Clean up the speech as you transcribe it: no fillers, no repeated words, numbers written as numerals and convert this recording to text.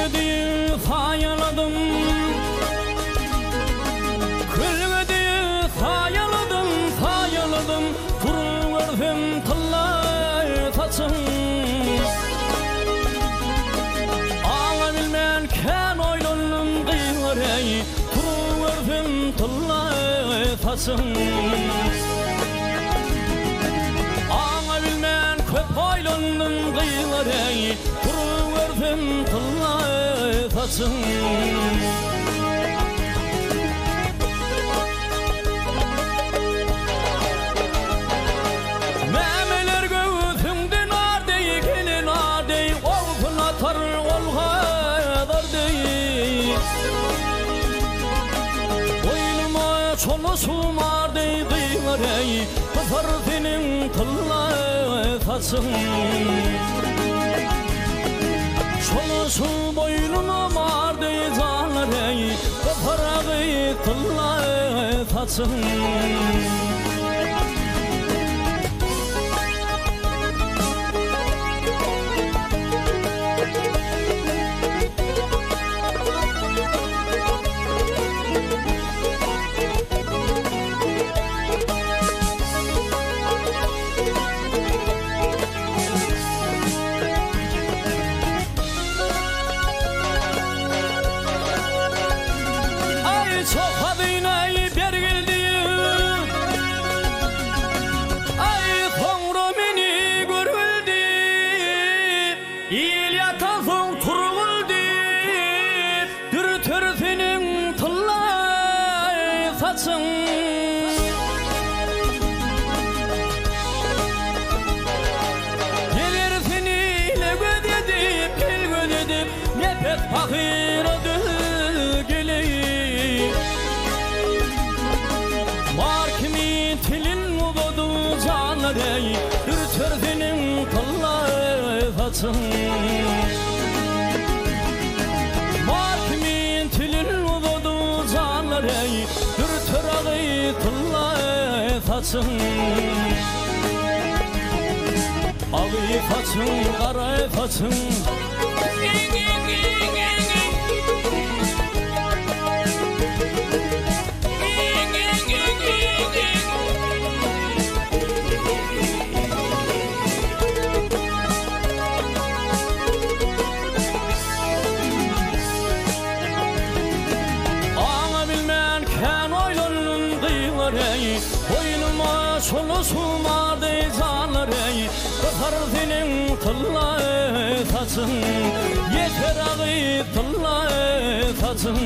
Külgüdüğü hayaladım, külgüdüğü hayaladım, hayaladım. Turuverdim tıllar taçım. Ağa bilmen ken oylunum kıyvarey. Turuverdim tıllar taçım. Ağa bilmen köp oylunum kıyvarey. Turuverdim tıllar taçım. Çolu sumar deydiğirey, kızar senin tıllar taçım. Çolu su boynuma mar deydiğirey, kızar tıllar taçım. Çok hadinayı bergildim, ay sonra beni görüldü, il yatasın turuldu, dürtür senin tıllar saçın. Gelir seniyle gödedip, gel gödedip, ne pek fakir ödül geleyim. Tilin uzadı canlarey, dürtür senin tıllar saçın. Var kimin tilin uzadı canlarey, dürtür ağay tıllar saçın. Ağay saçın, kara saçın. Boynuma çolu sumar deycanlarey, kızar senin tıllar saçın. Yeter ağay tıllar saçın.